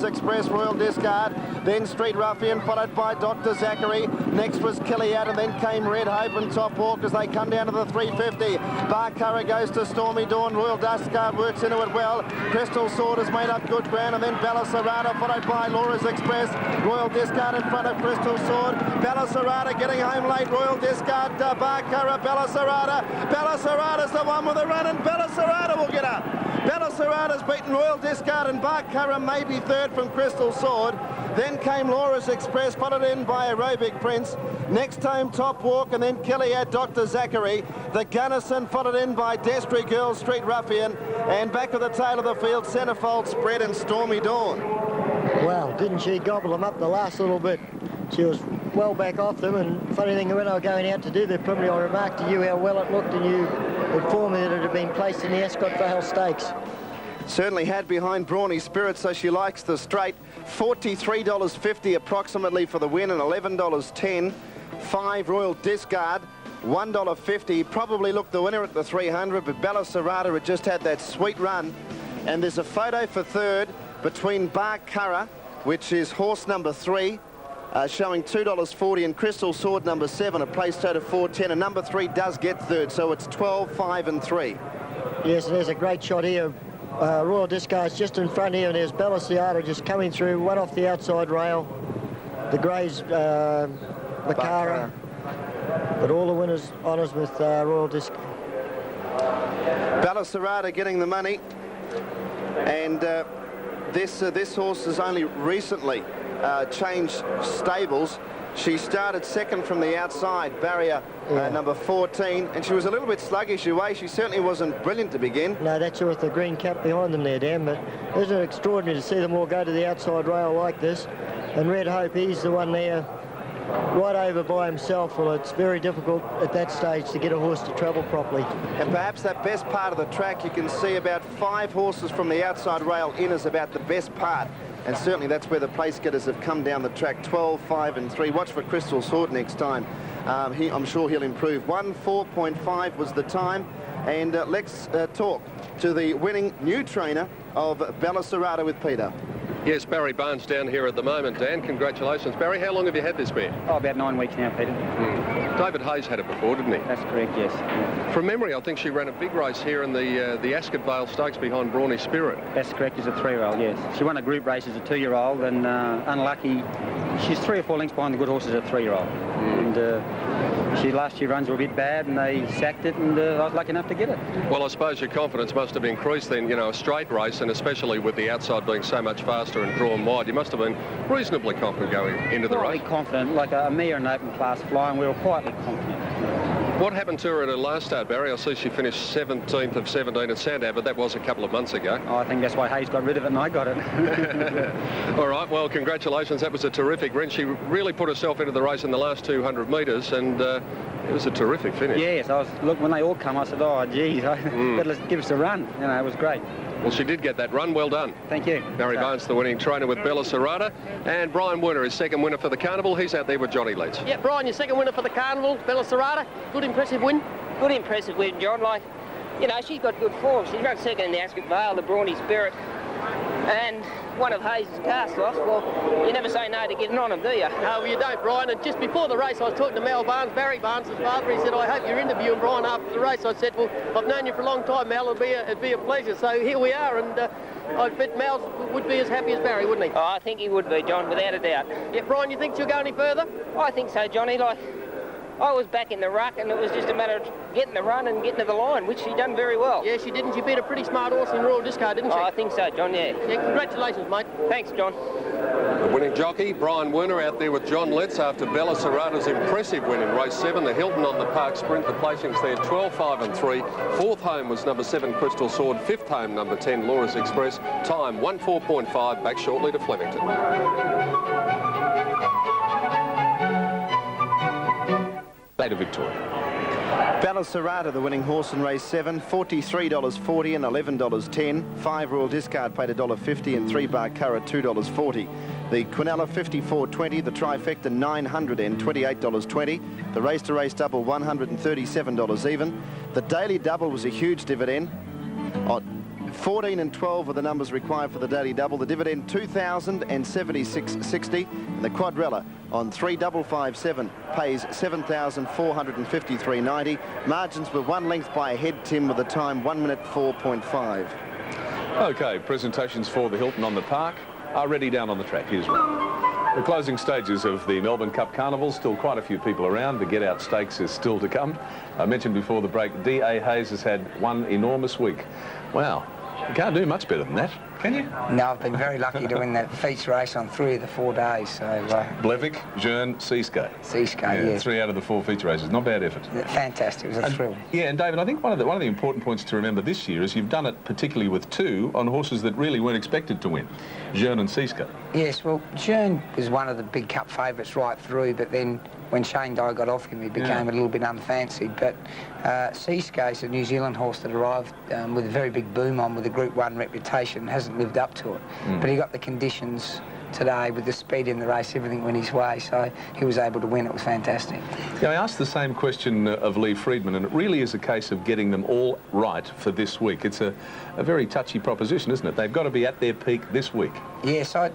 Express, Royal Discard, then Street Ruffian, followed by Dr. Zachary. Next was Killiad, and then came Red Hope and Top Walk as they come down to the 350. Barcara goes to Stormy Dawn. Royal Discard works into it well. Crystal Sword has made up good ground, and then Belisarada, followed by Laura's Express. Royal Discard in front of Crystal Sword. Belisarada getting home late. Royal Discard, Barcara, Belisarada. Belisarada's the one with the run, and Belisarada will get up. Belisarada's beaten Royal Discard, and Barcara may be third from Crystal Sword. Then came Laura's Express, followed in by Aerobic Prince. Next home Top Walk, and then Killiad, Dr. Zachary. The Gunnison followed in by Destry Girl, Street Ruffian. And back to the tail of the field, Centerfold Spread and Stormy Dawn. Well, didn't she gobble them up the last little bit? She was well back off them, and funny thing, when I were going out to do the preliminary, I remarked to you how well it looked, and you informed me that it had been placed in the Ascot Vale Stakes. Certainly had behind Brawny Spirit, so she likes the straight. $43.50 approximately for the win, and $11.10. 5 Royal Discard, $1.50. Probably looked the winner at the 300, but Belisarada had just had that sweet run. And there's a photo for third between Barcara, which is horse number 3, showing $2.40, and Crystal Sword number 7, a place total of $4.10, and number 3 does get third, so it's 12, 5 and 3. Yes, and there's a great shot here. Royal Discard's just in front here, and there's Belisarada just coming through, one off the outside rail. The Greys, Barcara, but all the winners honours with Royal Discard. Belisarada getting the money, and this horse has only recently changed stables. She started second from the outside, barrier number 14, and she was a little bit sluggish away. She certainly wasn't brilliant to begin. No, that's with the green cap behind them there, Dan, but isn't it extraordinary to see them all go to the outside rail like this? And Red Hope, he's the one there right over by himself. Well, it's very difficult at that stage to get a horse to travel properly. And perhaps that best part of the track, you can see about 5 horses from the outside rail in is about the best part. And certainly that's where the place getters have come down the track. 12, 5 and 3. Watch for Crystal Sword next time. I'm sure he'll improve. 1:04.5 was the time. And let's talk to the winning new trainer of Belisarada with Peter. Yes, Barry Barnes down here at the moment, Dan. Congratulations. Barry, how long have you had this mare? Oh, about 9 weeks now, Peter. David Hayes had it before, didn't he? That's correct, yes. From memory, I think she ran a big race here in the Ascot Vale Stakes behind Brawny Spirit. That's correct, as a 3-year-old, yes. She won a group race as a 2-year-old, and unlucky, she's 3 or 4 lengths behind the good horses as a 3-year-old. And she last year runs were a bit bad, and they sacked it, and I was lucky enough to get it. Well, I suppose your confidence must have increased then, you know, a straight race, and especially with the outside being so much faster and drawn wide, you must have been reasonably confident going into the race. Quietly confident, like a mare in open class flying, we were quietly confident. What happened to her at her last start, Barry? I see she finished 17th of 17 at Sandown, but that was a couple of months ago. Oh, I think that's why Hayes got rid of it and I got it. All right, well, congratulations. That was a terrific run. She really put herself into the race in the last 200 metres, and it was a terrific finish. Yes, look, when they all come, I said, oh, geez, better give us a run. You know, it was great. Well, she did get that run. Well done. Thank you. Barry Barnes, the winning trainer with Belisarada. And Brian Werner, his second winner for the Carnival. He's out there with Johnny Leeds. Yeah, Brian, your second winner for the Carnival, Belisarada. Good, impressive win. Good, impressive win, John. Like, you know, she's got good form. She's run second in the Ascot Vale, the Brawny Spirit, and one of Hayes' cast-offs. Well, you never say no to getting on them, do you? No, well, you don't, Brian. And just before the race, I was talking to Mal Barnes, Barry Barnes' father. He said, I hope you're interviewing Brian after the race. I said, well, I've known you for a long time, Mal. It'd be a pleasure. So here we are, and I bet Mal would be as happy as Barry, wouldn't he? Oh, I think he would be, John, without a doubt. Yeah, Brian, you think she'll go any further? I think so, Johnny. Like, I was back in the ruck, and it was just a matter of getting the run and getting to the line, which she done very well. Yeah, she did, and she beat a pretty smart horse in Royal Discard, didn't she? Oh, I think so, John, yeah. Yeah, congratulations, mate. Thanks, John. The winning jockey, Brian Werner, out there with John Letts after Belisarada's impressive win in race 7. The Hilton on the Park Sprint. The placings there, 12, 5 and 3. Fourth home was number 7, Crystal Sword. Fifth home, number 10, Laura's Express. Time, 1:04.5. Back shortly to Flemington. State of Victoria. Belisarada, the winning horse in race 7, $43.40 and $11.10. 5 Royal Discard paid $1.50 and 3 Barcara $2.40. The Quinella $54.20, the trifecta $928.20. The race-to-race double $137 even. The daily double was a huge dividend. 14 and 12 are the numbers required for the daily double. The dividend 2,076.60, and the quadrella on 3,557 pays 7,453.90. Margins were 1 length by a head, Tim, with a time 1 minute 4.5. OK, presentations for the Hilton on the Park are ready down on the track. Here's one. The closing stages of the Melbourne Cup Carnival, still quite a few people around. The Get Out Stakes is still to come. I mentioned before the break, D.A. Hayes has had one enormous week. Wow, you can't do much better than that, can you? No, I've been very lucky to win that feature race on 3 of the 4 days. So Blevick, Jearn, Seascape. Seascape, yeah. 3 out of the 4 feature races. Not bad effort. Fantastic. It was a thrill. Yeah, and David, I think one of the important points to remember this year is you've done it particularly with 2 on horses that really weren't expected to win, Jearn and Seascape. Yes, well, Jearn was one of the big cup favourites right through, but then when Shane Dye got off him, he became a little bit unfancied. But Seascape's a New Zealand horse that arrived with a very big boom on, with a Group 1 reputation, hasn't lived up to it. But he got the conditions today with the speed in the race, everything went his way, so he was able to win. It was fantastic. Yeah, I asked the same question of Lee Friedman, and it really is a case of getting them all right for this week. It's a very touchy proposition, isn't it? They've got to be at their peak this week. Yes, I've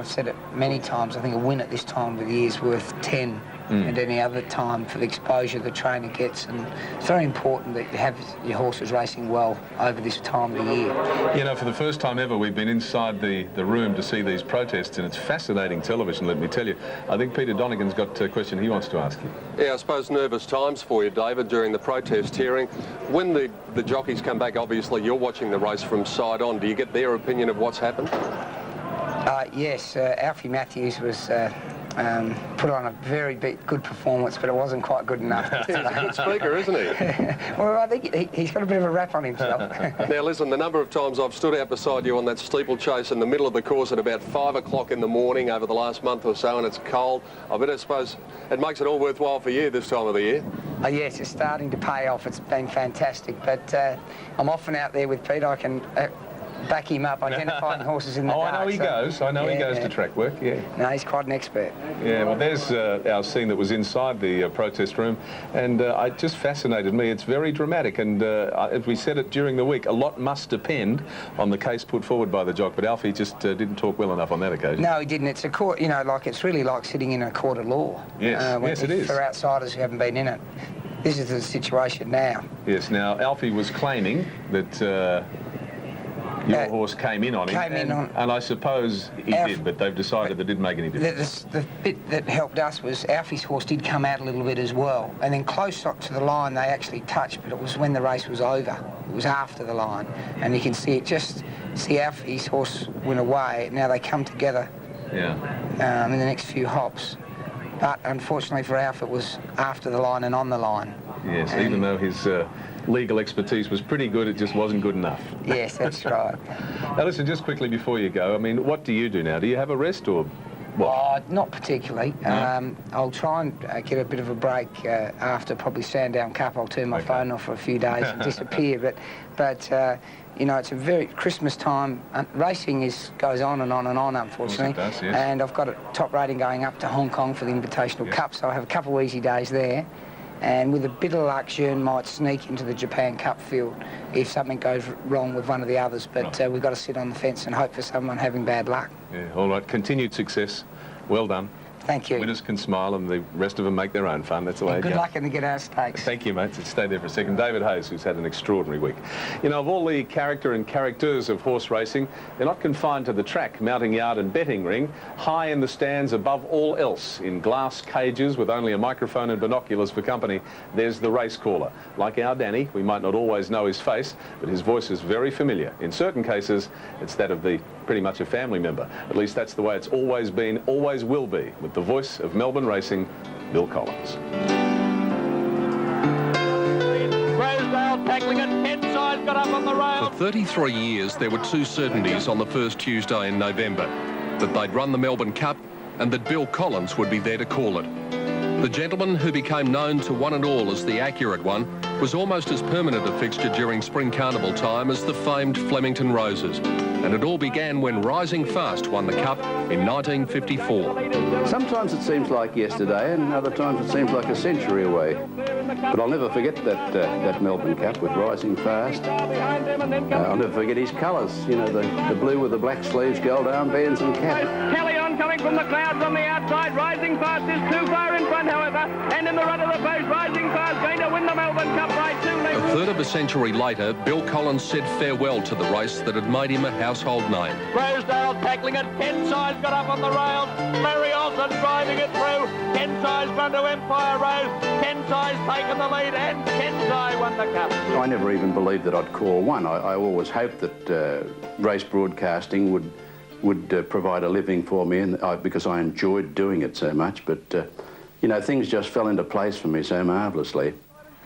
said it many times. I think a win at this time of the year is worth 10 at any other time for the exposure the trainer gets, and it's very important that you have your horses racing well over this time of the year. You know, for the first time ever, we've been inside the room to see these protests, and it's fascinating television, let me tell you. I think Peter Donegan's got a question he wants to ask you. Yeah, I suppose nervous times for you, David, during the protest hearing. When the jockeys come back, obviously you're watching the race from side on. Do you get their opinion of what's happened? Yes, Alfie Matthews was put on a very good performance, but it wasn't quite good enough. He's a good speaker, isn't he? Well, I think he's got a bit of a rap on himself. Now, listen, the number of times I've stood out beside you on that steeplechase in the middle of the course at about 5 o'clock in the morning over the last month or so, and it's cold, I suppose it makes it all worthwhile for you this time of the year. Yes, it's starting to pay off. It's been fantastic, but I'm often out there with Pete. I can back him up identifying horses in the dark. I know he goes. I know he goes to track work, yeah. No, he's quite an expert. Yeah, well, there's our scene that was inside the protest room, and it just fascinated me. It's very dramatic, and as we said it during the week, a lot must depend on the case put forward by the jock, but Alfie just didn't talk well enough on that occasion. No, he didn't. It's a court, it's really like sitting in a court of law. Yes, yes, it is. For outsiders who haven't been in it. This is the situation now. Yes, now, Alfie was claiming that your horse came in on him, and I suppose he did, but they've decided that didn't make any difference. The bit that helped us was Alfie's horse did come out a little bit as well, and then close up to the line they actually touched, but it was when the race was over. It was after the line, and you can see it. Just see Alfie's horse went away. Now they come together. Yeah. In the next few hops, but unfortunately for Alf, it was after the line and on the line. Yes, and even though his legal expertise was pretty good, it just wasn't good enough. Yes, that's right. Now listen, just quickly before you go, I mean, what do you do now? Do you have a rest or what? Not particularly. No? I'll try and get a bit of a break after probably Sandown Cup. I'll turn my phone off for a few days and disappear. But it's a very Christmas time. Racing goes on and on and on, unfortunately. Of course it does, yes. And I've got a top rating going up to Hong Kong for the Invitational Cup, so I have a couple of easy days there. And with a bit of luck, Jearn might sneak into the Japan Cup field if something goes wrong with one of the others. But we've got to sit on the fence and hope for someone having bad luck. Yeah, all right. Continued success. Well done. Thank you. Winners can smile and the rest of them make their own fun. That's the way it goes. Good luck in the Get Out Stakes. Thank you, mate. Stay there for a second. David Hayes, who's had an extraordinary week. You know, of all the character and characters of horse racing, they're not confined to the track, mounting yard and betting ring. High in the stands above all else, in glass cages with only a microphone and binoculars for company, there's the race caller. Like our Danny, we might not always know his face, but his voice is very familiar. In certain cases, it's that of pretty much a family member. At least that's the way it's always been, always will be, with the voice of Melbourne racing, Bill Collins. Rosedale tackling it, headside got up on the rail. For 33 years, there were two certainties on the first Tuesday in November, that they'd run the Melbourne Cup and that Bill Collins would be there to call it. The gentleman who became known to one and all as the accurate one was almost as permanent a fixture during spring carnival time as the famed Flemington Roses. And it all began when Rising Fast won the Cup in 1954. Sometimes it seems like yesterday and other times it seems like a century away. But I'll never forget that Melbourne Cup with Rising Fast. I'll never forget his colours, you know, the blue with the black sleeves, gold armbands and cap. Kelly on coming from the clouds on the outside. Rising Fast is too far in front, however. And in the run of the post, Rising Fast going to win the Melbourne Cup by 2 lengths. A third of a century later, Bill Collins said farewell to the race that had made him a household name. Rosedale tackling it. Kensai's got up on the rails. Larry Olsen driving it through. Kensai's run to Empire Rose. Kensai's taken the lead and Kensai won the cup. I never even believed that I'd call one. I always hoped that race broadcasting would provide a living for me, and because I enjoyed doing it so much. But, you know, things just fell into place for me so marvellously.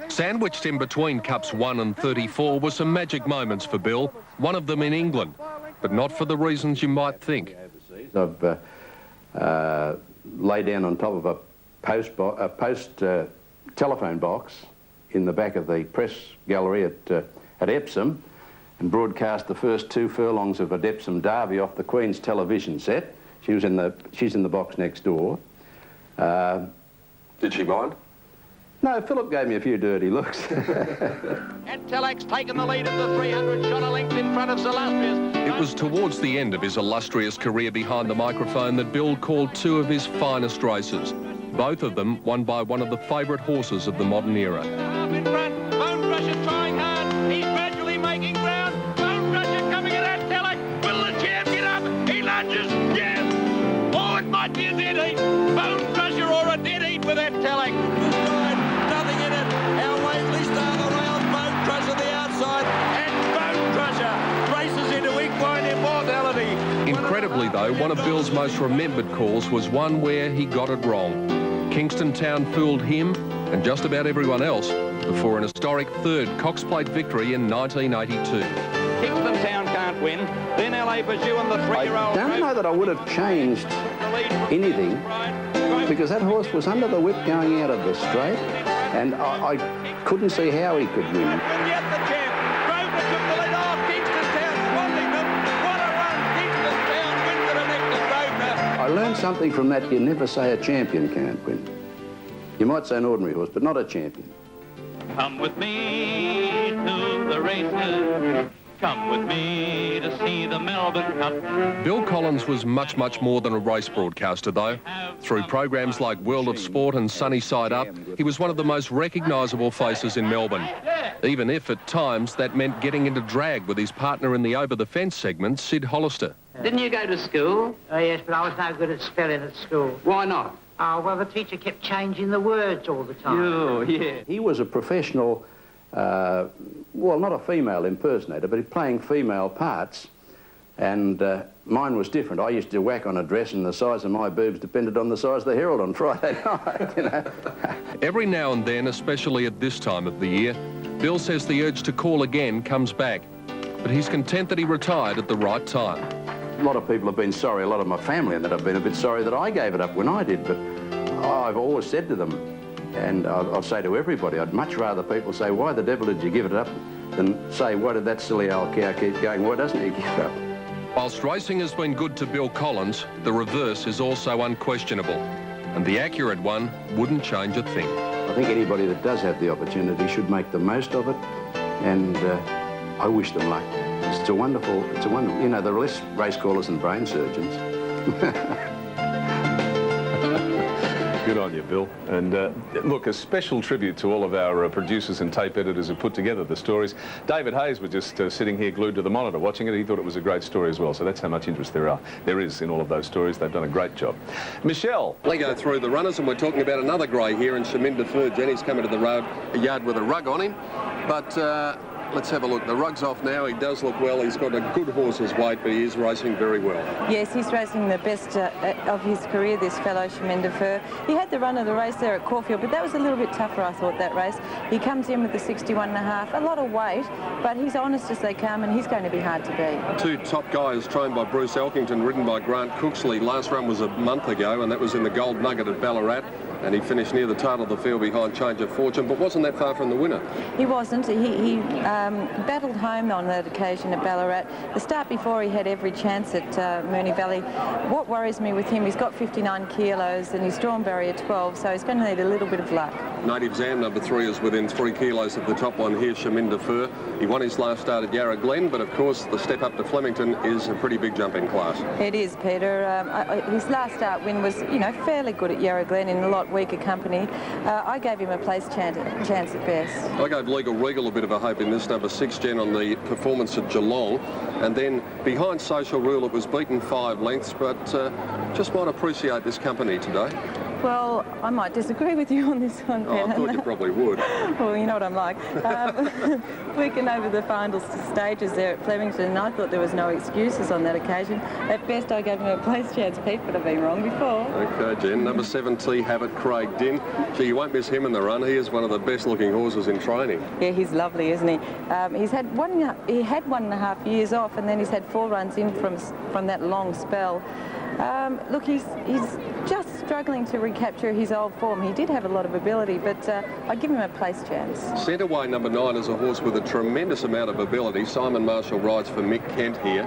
Sandwiched in between Cups 1 and 34 were some magic moments for Bill, one of them in England, but not for the reasons you might think. I've lay down on top of a post telephone box in the back of the press gallery at Epsom and broadcast the first 2 furlongs of a Epsom Derby off the Queen's television set. She's in the box next door. Did she mind? No, Philip gave me a few dirty looks. And Telek's taken the lead at the 300, shot a length in front of Illustrious. It was towards the end of his illustrious career behind the microphone that Bill called 2 of his finest races. Both of them won by one of the favourite horses of the modern era. In front, Bone Crusher trying hard. He's gradually making ground. Bone Crusher coming at Telek. Will the champ get up? He lunges. Yes. Oh, it might be a dead heat. Bone Crusher or a dead heat with that Telek. Nothing in it. Our Waverley Star the rails. Bone Crusher the outside. And Bone Crusher races into equine immortality. Incredibly, though, one of Bill's most remembered calls was one where he got it wrong. Kingston Town fooled him and just about everyone else before an historic third Cox Plate victory in 1982. Kingston Town can't win. Then LA Bazoo and the 3-year-old. I don't know that I would have changed anything because that horse was under the whip going out of the straight and I couldn't see how he could win. And yet the champ, Grover took the lead off. Kingston Town swaddling them. What a run. Kingston Town wins it next to Grosvenor. I learned something from that. You never say a champion can't win. You might say an ordinary horse, but not a champion. Come with me to the races. Come with me to see the Melbourne Cup. Bill Collins was much, much more than a race broadcaster, though. Through programs like World of Sport and Sunny Side Up, he was one of the most recognisable faces in Melbourne. Even if, at times, that meant getting into drag with his partner in the over-the-fence segment, Sid Hollister. Didn't you go to school? Oh, yes, but I was no good at spelling at school. Why not? Oh, well, the teacher kept changing the words all the time. Oh, yeah. He was a professional, well, not a female impersonator, but playing female parts. And mine was different. I used to whack on a dress and the size of my boobs depended on the size of the Herald on Friday night, you know. Every now and then, especially at this time of the year, Bill says the urge to call again comes back. But he's content that he retired at the right time. A lot of people have been sorry, a lot of my family, and that have been a bit sorry that I gave it up when I did, but I've always said to them, and I'll say to everybody, I'd much rather people say, why the devil did you give it up, than say, why did that silly old cow keep going, why doesn't he give up? Whilst racing has been good to Bill Collins, the reverse is also unquestionable, and the accurate one wouldn't change a thing. I think anybody that does have the opportunity should make the most of it, and I wish them luck. It's a wonderful, you know, there are less race callers than brain surgeons. Good on you, Bill. And look, a special tribute to all of our producers and tape editors who put together the stories. David Hayes was just sitting here glued to the monitor watching it. He thought it was a great story as well. So that's how much interest there is in all of those stories. They've done a great job. Michelle. They go through the runners, and we're talking about another grey here in Shaminda Fur. Jenny's coming to the yard with a rug on him. But let's have a look. The rug's off now. He does look well. He's got a good horse's weight, but he is racing very well. Yes, he's racing the best of his career, this fellow, Shaminda Fur. He had the run of the race there at Caulfield, but that was a little bit tougher, I thought, that race. He comes in with the 61.5, a lot of weight, but he's honest as they come, and he's going to be hard to beat. 2 top guys trained by Bruce Elkington, ridden by Grant Cooksley. Last run was a month ago, and that was in the Gold Nugget at Ballarat. And he finished near the tail of the field behind Change of Fortune, but wasn't that far from the winner. He wasn't. He battled home on that occasion at Ballarat. The start before, he had every chance at Moonee Valley. What worries me with him, he's got 59 kilos and he's drawn barrier 12, so he's going to need a little bit of luck. Native Zam, number 3, is within 3 kilos of the top one here, Shaminder Fur. He won his last start at Yarra Glen, but of course the step up to Flemington is a pretty big jump in class. It is, Peter. His last start win was, you know, fairly good at Yarra Glen in a lot weaker company. I gave him a place chance at best. I gave Legal Regal a bit of a hope in this, number 6, Jen, on the performance at Geelong. And then behind Social Rule, it was beaten 5 lengths, but just might appreciate this company today. Well, I might disagree with you on this one, Peter. Oh, I thought you probably would. Well, you know what I'm like. Working over the final stages there at Flemington, and I thought there was no excuses on that occasion. At best, I gave him a place chance, Pete, but I've been wrong before. OK, Jen. Number 7, T Habit, Craig Dinn. Gee, you won't miss him in the run. He is one of the best-looking horses in training. Yeah, he's lovely, isn't he? He had 1.5 years off, and then he's had 4 runs in from that long spell. Look, he's just struggling to recapture his old form. He did have a lot of ability, but I give him a place chance. Centreway, number 9, is a horse with a tremendous amount of ability. Simon Marshall rides for Mick Kent here.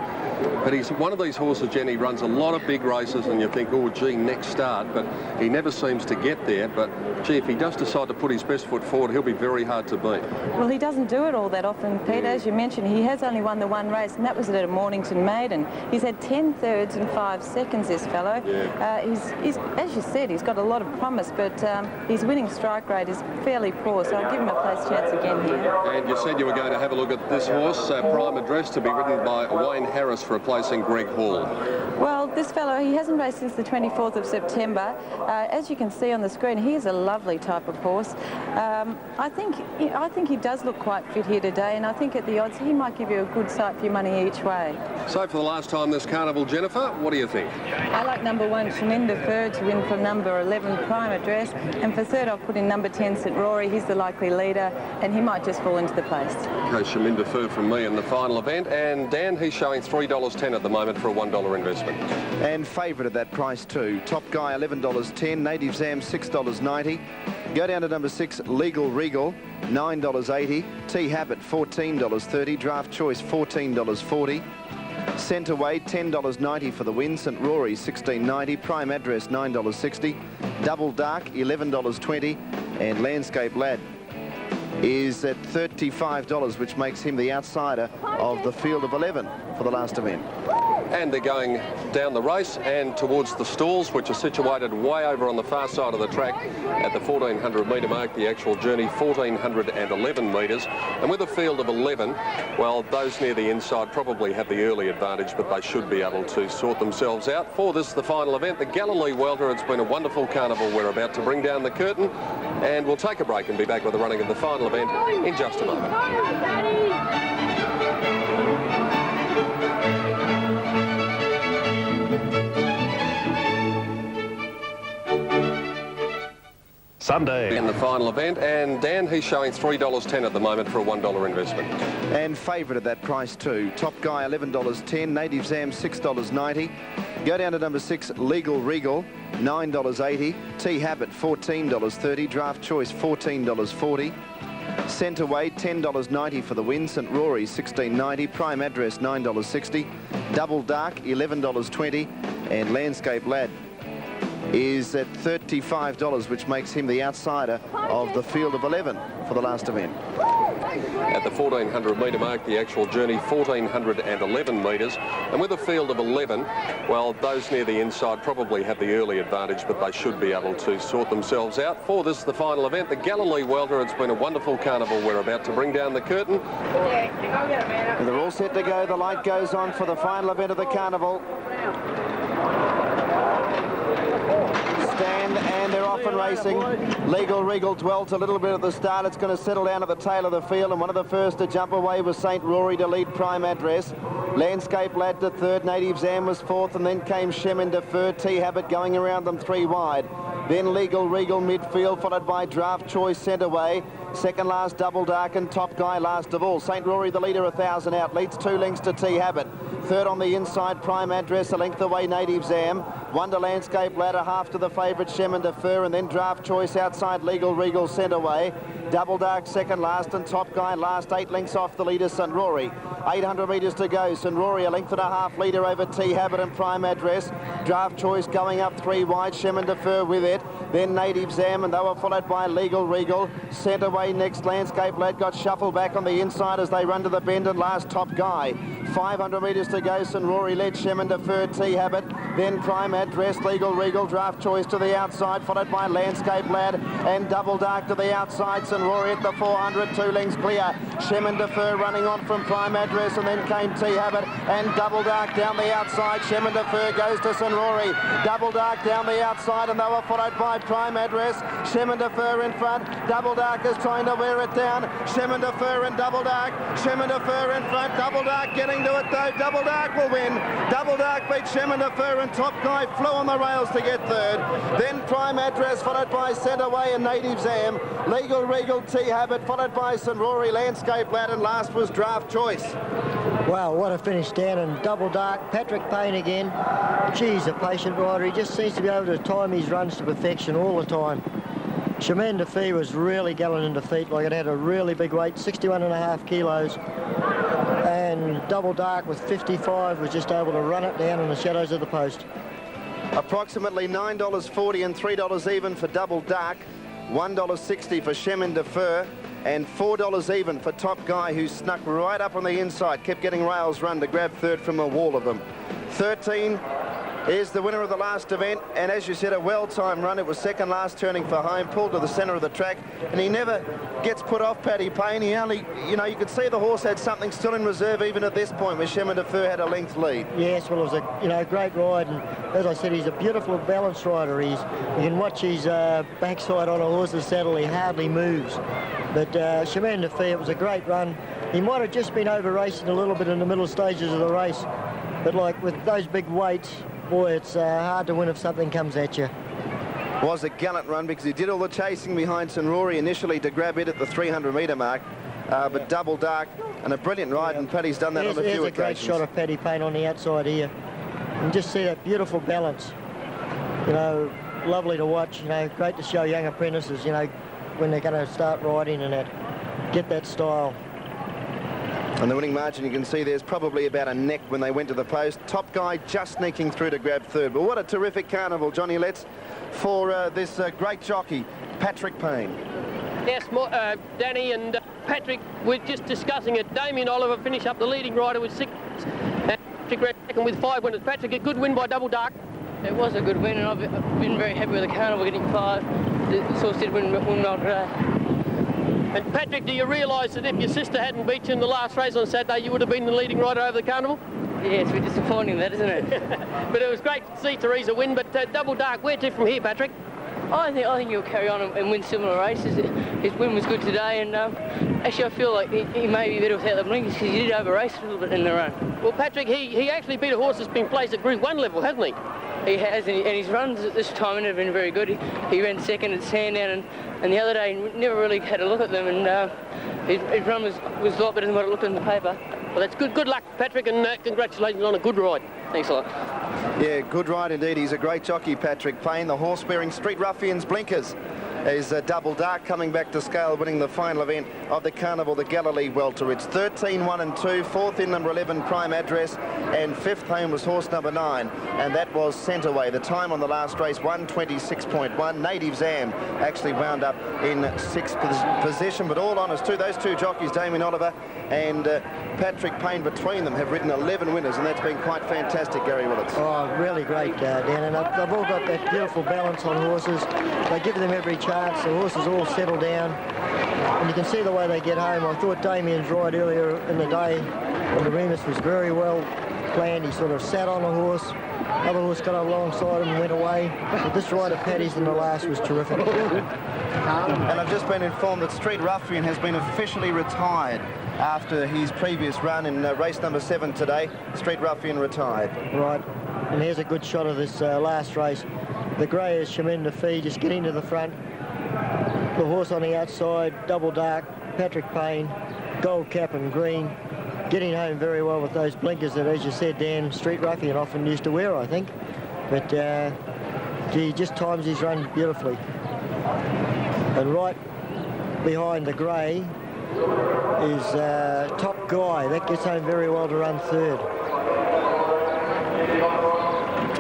But he's one of these horses, Jenny, runs a lot of big races, and you think, oh, gee, next start. But he never seems to get there. But, gee, if he does decide to put his best foot forward, he'll be very hard to beat. Well, he doesn't do it all that often, Pete. As you mentioned, he has only won the one race, and that was at a Mornington Maiden. He's had 10 thirds and 5 seconds, this fellow. Yeah. He's, as you said, he's got a lot of promise, but his winning strike rate is fairly poor, so I'll give him a place chance again here. And you said you were going to have a look at this horse, Prime Address, to be ridden by Wayne Harris, replacing Greg Hall. Well, this fellow, he hasn't raced since the 24th of September. As you can see on the screen, he is a lovely type of horse. I think he does look quite fit here today, and I think at the odds, he might give you a good sight for your money each way. So for the last time this carnival, Jennifer, what do you think? I like number 1, Shaminder Fur, to win from number 11, Prime Address, and for third, I'll put in number 10, St Rory. He's the likely leader, and he might just fall into the place. Okay, Shaminder Fur from me in the final event, and Dan, he's showing $3.10 at the moment for a $1 investment. And favourite at that price too. Top Guy $11.10, Native Zam $6.90. Go down to number 6, Legal Regal, $9.80. T Habit $14.30. Draft Choice $14.40. Centreway $10.90 for the win. St Rory $16.90. Prime Address $9.60. Double Dark $11.20. And Landscape Lad is at $35, which makes him the outsider of the field of 11 for the last event. And they're going down the race and towards the stalls, which are situated way over on the far side of the track at the 1,400 metre mark. The actual journey 1,411 metres, and with a field of 11, well, those near the inside probably have the early advantage, but they should be able to sort themselves out. For this, the final event, the Galilee Welter. It's been a wonderful carnival. We're about to bring down the curtain, and we'll take a break and be back with the running of the final event in just a moment. Sunday. In the final event, and Dan, he's showing $3.10 at the moment for a $1 investment. And favourite at that price too. Top Guy $11.10, Native Zam $6.90. Go down to number 6, Legal Regal, $9.80. T Habit $14.30. Draft Choice $14.40. Centreway $10.90 for the win. St Rory $16.90. Prime Address $9.60. Double Dark $11.20. And Landscape Lad is at $35, which makes him the outsider of the field of 11 for the last event. At the 1,400 metre mark, the actual journey 1,411 metres, and with a field of 11, well, those near the inside probably have the early advantage, but they should be able to sort themselves out. For this, the final event, the Galilee Welter. It's been a wonderful carnival. We're about to bring down the curtain. And they're all set to go. The light goes on for the final event of the carnival. Stand, and they're off and racing. Legal Regal dwelt a little bit at the start. It's going to settle down at the tail of the field, and one of the first to jump away was St Rory to lead Prime Address. Landscape Lad to third, Native Zam was fourth, and then came Shaminder Fur. T Habit going around them 3 wide. Then Legal Regal midfield, followed by Draft Choice Centreway. Second last, Double Dark, and Top Guy last of all. St. Rory, the leader, 1,000 out, leads 2 lengths to T Habit. Third on the inside, Prime Address, a length away, Native Zam. Wonder Landscape Ladder, half to the favourite, Shem and Defer, and then Draft Choice outside, Legal Regal sent away. Double Dark second last, and Top Guy last, 8 lengths off the leader, St. Rory. 800 metres to go. St. Rory, a length and a half leader over T Habit and Prime Address. Draft Choice going up 3 wide, Shem and Defer with it. Then Native Zam, and they were followed by Legal Regal. Sent away next, Landscape Lad got shuffled back on the inside as they run to the bend, and last Top Guy. 500 metres to go. St. Rory led, Shem and Defer, T Habit. Then Prime Address, Legal Regal, Draft Choice to the outside, followed by Landscape Lad and Double Dark to the outside. St. Rory at the 400, 2 lengths clear. Shem and Defer running on from Prime Address, and then came T Habit and Double Dark down the outside. Shem and Defer goes to St. Rory. Double Dark down the outside, and they were followed by Prime Address. Shem and Defer in front. Double Dark is trying to wear it down. Shem and Defer and Double Dark. Shem and Defer in front. Double Dark getting to it though. Double Dark will win. Double Dark beat Shem and Defer, and Top Guy flew on the rails to get third. Then Prime Address followed by Centreway and Native Zam. Legal Regal, T Habit followed by St. Rory, Landscape Lad, and last was Draft Choice. Wow, what a finish down, and Double Dark, Patrick Payne again. Geez, a patient rider. He just seems to be able to time his runs to perfection all the time. Chemin de Fee was really gallant in defeat, like it had a really big weight, 61.5 kilos. And Double Dark with 55 was just able to run it down in the shadows of the post. Approximately $9.40 and $3 even for Double Dark, $1.60 for Chemin de Fer, and $4 even for Top Guy, who snuck right up on the inside, kept getting rails run to grab third from a wall of them. 13 is the winner of the last event, and as you said, a well-timed run. It was second last, turning for home, pulled to the centre of the track, and he never gets put off Paddy Payne. He only, you know, you could see the horse had something still in reserve even at this point, where Chemin de Fer had a length lead. Yes, well, it was a great ride, and as I said, he's a beautiful balanced rider. You can watch his backside on a horse's saddle. He hardly moves. But Chemin de Fer, it was a great run. He might have just been over-racing a little bit in the middle stages of the race, but like with those big weights, boy, it's hard to win if something comes at you. Was a gallant run because he did all the chasing behind St. Rory initially to grab it at the 300-metre mark. But Double Dark and a brilliant ride, and Paddy's done that on a few occasions. Here's a great shot of Paddy Payne on the outside here. And just see that beautiful balance. You know, lovely to watch. You know, great to show young apprentices, you know, when they're going to start riding and that, get that style. And the winning margin, you can see there's probably about a neck when they went to the post. Top Guy just sneaking through to grab third. But what a terrific carnival, Johnny Letts, for this great jockey, Patrick Payne. Yes, Danny and Patrick, we're just discussing it. Damien Oliver finished up the leading rider with 6. And Patrick ran second with 5 winners. Patrick, a good win by Double Dark. It was a good win, and I've been very happy with the carnival getting 5. The source did win well today. And Patrick, do you realise that if your sister hadn't beat you in the last race on Saturday, you would have been the leading rider over the carnival? Yeah, it's a bit disappointing, that, isn't it? But it was great to see Teresa win. But Double Dark, where to from here, Patrick? I think he'll carry on and win similar races. His win was good today, and actually I feel like he may be better without the blinkers because he did over-race a little bit in the run. Well, Patrick, he actually beat a horse that's been placed at Group 1 level, hasn't he? He has, and his runs at this time have been very good. He ran second at Sandown, and the other day he never really had a look at them, and his run was a lot better than what it looked in the paper. Well, that's good. Good luck, Patrick, and congratulations on a good ride. Thanks a lot. Yeah, good ride indeed. He's a great jockey, Patrick Payne. The horse bearing Street Ruffians blinkers is Double Dark coming back to scale, winning the final event of the carnival, the Galilee Welter. It's 13, 1 and 2, 4th in number 11, Prime Address, and 5th home was horse number 9, and that was Centreway. The time on the last race, 1:26.1. Native Zam actually wound up in 6th position, but all honest too, those two jockeys, Damien Oliver and Patrick Payne, between them have ridden 11 winners, and that's been quite fantastic, Gary Willits. Oh, really great, Dan, and they've all got that beautiful balance on horses. They give them every chance. The horses all settle down, and you can see the way they get home. I thought Damien's ride earlier in the day on the Remus was very well planned. He sort of sat on the horse. Other horse got alongside him and went away. But this ride of Paddy's in the last was terrific. And I've just been informed that Street Ruffian has been officially retired after his previous run in race number 7 today. Street Ruffian retired. Right, and here's a good shot of this last race. The grey is Chemin de Fee just getting to the front. The horse on the outside, Double Dark, Patrick Payne, Gold Cap and Green, getting home very well with those blinkers that, as you said, Dan, Street Ruffian often used to wear, I think. But he just times his run beautifully. And right behind the grey is Top Guy. That gets home very well to run third.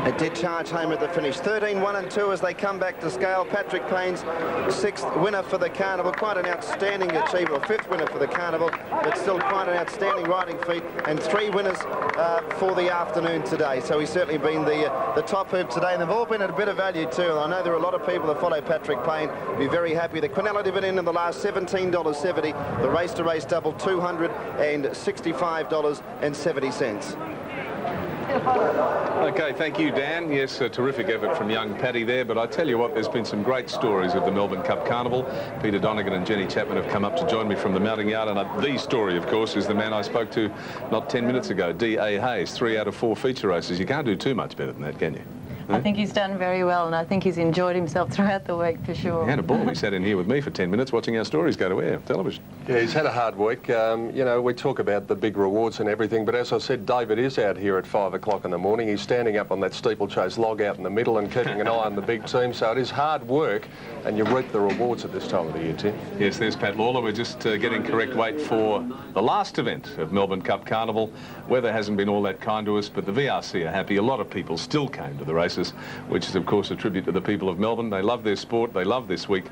It did charge home at the finish. 13, 1 and 2 as they come back to scale. Patrick Payne's 6th winner for the Carnival. Quite an outstanding achievement, or 5th winner for the Carnival, but still quite an outstanding riding feat. And 3 winners for the afternoon today. So he's certainly been the top hoop today. And they've all been at a bit of value too. And I know there are a lot of people that follow Patrick Payne. Be very happy. The Quinella dividend in the last $17.70. The race-to-race double $265.70. Okay, thank you, Dan. Yes, a terrific effort from young Paddy there, but I tell you what, there's been some great stories of the Melbourne Cup Carnival. Peter Donegan and Jenny Chapman have come up to join me from the mounting yard, and the story, of course, is the man I spoke to not 10 minutes ago, D.A. Hayes, 3 out of 4 feature races. You can't do too much better than that, can you? I think he's done very well, and I think he's enjoyed himself throughout the week for sure. He had a ball. He sat in here with me for 10 minutes watching our stories go to air on television. Yeah, he's had a hard week. You know, we talk about the big rewards and everything, but as I said, David is out here at 5 o'clock in the morning. He's standing up on that steeplechase log out in the middle and keeping an eye on the big team, so it is hard work, and you reap the rewards at this time of the year, Tim. Yes, there's Pat Lawler. We're just getting correct weight for the last event of Melbourne Cup Carnival. Weather hasn't been all that kind to us, but the VRC are happy. A lot of people still came to the races, which is, of course, a tribute to the people of Melbourne. They love their sport, they love this week,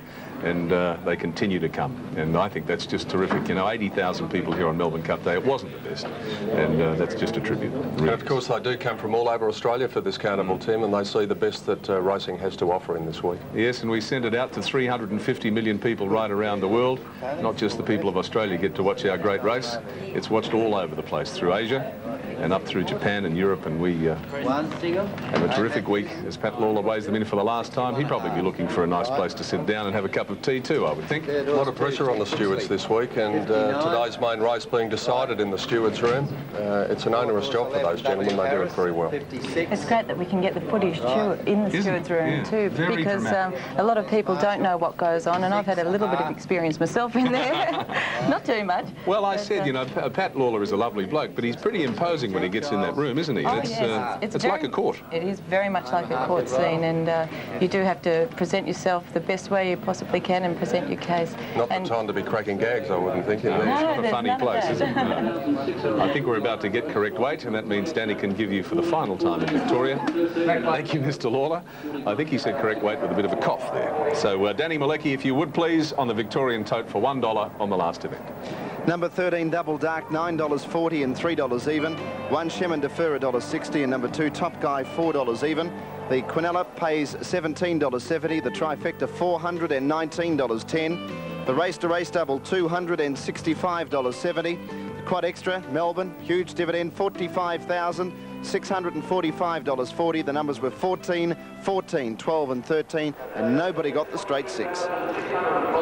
and they continue to come. And I think that's just terrific. You know, 80,000 people here on Melbourne Cup Day. It wasn't the best, and that's just a tribute. And of course, they do come from all over Australia for this carnival, Tim, and they see the best that racing has to offer in this week. Yes, and we send it out to 350 million people right around the world. Not just the people of Australia get to watch our great race. It's watched all over the place, through Asia and up through Japan and Europe, and we have a terrific week. As Pat Lawler weighs them in for the last time, he'd probably be looking for a nice place to sit down and have a cup of tea too, I would think. A lot of pressure on the stewards this week, and today's main race being decided in the stewards' room. It's an onerous job for those gentlemen. They do it very well. It's great that we can get the footage too in the stewards' room too, because a lot of people don't know what goes on, and I've had a little bit of experience myself in there. Not too much. Well, I said, you know, Pat Lawler is a lovely bloke, but he's pretty imposing when he gets in that room, isn't he? Oh, it's yes. it's like a court. It is very much like a court scene, and you do have to present yourself the best way you possibly can and present your case. Not the time to be cracking gags, I wouldn't think. It's not a funny place, is it? No. I think we're about to get correct weight, and that means Danny can give you for the final time in Victoria. Thank you, Mr. Lawler. I think he said correct weight with a bit of a cough there. So, Danny Malecki, if you would please, on the Victorian tote for $1 on the last event. Number 13, Double Dark, $9.40 and $3 even. 1 Shemin Defer, $1.60, and number 2, Top Guy, $4 even. The Quinella pays $17.70. The Trifecta, $419.10. The Race-to-Race double, $265.70. The Quad Extra, Melbourne, huge dividend, $45,645.40. The numbers were 14, 14, 12 and 13, and nobody got the straight 6.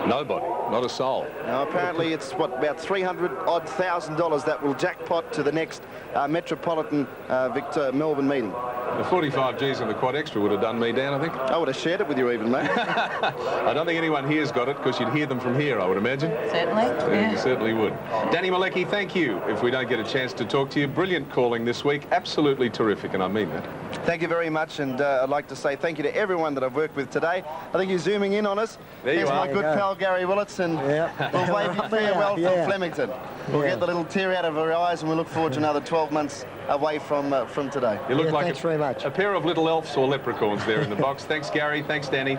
Nobody, not a soul. Now, apparently it's, what, about $300,000 that will jackpot to the next Metropolitan Melbourne meeting. The 45 Gs on the Quad Extra would have done me down, I think. I would have shared it with you even, mate. I don't think anyone here's got it, because you'd hear them from here, I would imagine. Certainly. Yeah. You certainly would. Danny Malecki, thank you. If we don't get a chance to talk to you, brilliant calling this week. Absolutely terrific, and I mean that. Thank you very much, and I'd like to say thank you to everyone that I've worked with today. I think you're zooming in on us. There you are. My good pal Gary Willits, and we'll wave you farewell from Flemington. We'll get the little tear out of our eyes, and we look forward to another 12 months away from today. You look like thanks very much. A pair of little elves or leprechauns there in the box. Thanks, Gary. Thanks, Danny.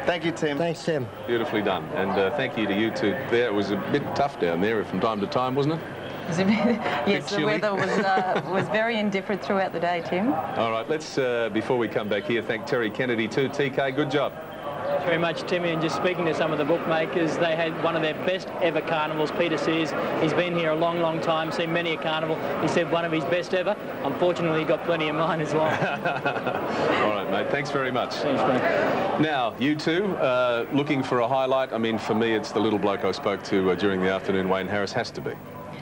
Thank you, Tim. Thanks, Tim. Beautifully done. And thank you to you two there. It was a bit tough down there from time to time, wasn't it? Yes, the weather was very indifferent throughout the day, Tim. All right, let's, before we come back here, thank Terry Kennedy too. TK, good job. Thanks very much, Timmy. And just speaking to some of the bookmakers, they had one of their best ever carnivals. Peter Sears, he's been here a long, long time, seen many a carnival. He said one of his best ever. Unfortunately, he got plenty of mine as well. All right, mate. Thanks very much. Thanks, mate. Now, you two, looking for a highlight. I mean, for me, it's the little bloke I spoke to during the afternoon. Wayne Harris has to be.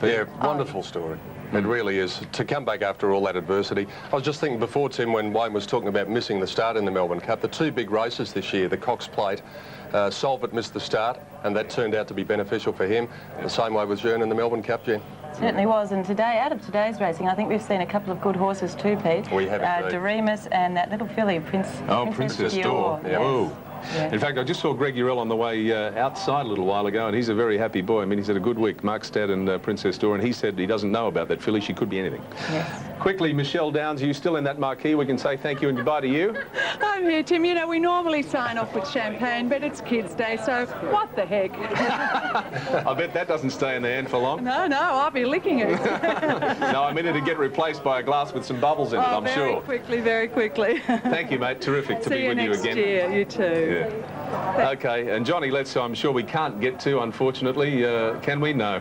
Yeah, wonderful story. It really is. To come back after all that adversity. I was just thinking before, Tim, when Wayne was talking about missing the start in the Melbourne Cup, the two big races this year, the Cox Plate, Solvent missed the start, and that turned out to be beneficial for him. The same way with Jearn in the Melbourne Cup, Jen. Certainly was, and today, out of today's racing, I think we've seen a couple of good horses too, Pete. We have indeed. Doremus and that little filly, Princess Dior. Yes. Oh. Yeah. In fact, I just saw Greg Urell on the way outside a little while ago, and he's a very happy boy. I mean, he's had a good week, Mark Stad and Princess Dior, and he said he doesn't know about that filly. She could be anything. Yes. Quickly, Michelle Downs, are you still in that marquee? We can say thank you and goodbye to you. I'm here, Tim. You know, we normally sign off with champagne, but it's Kids' Day, so what the heck? I bet that doesn't stay in the hand for long. No, I'll be licking it. No, I mean it'd get replaced by a glass with some bubbles in it, I'm sure. Very quickly. Thank you, mate. Terrific to be with you again. See you next year. You too. Yeah. Okay, and Johnny Letts, I'm sure we can't get to, unfortunately. Can we? No.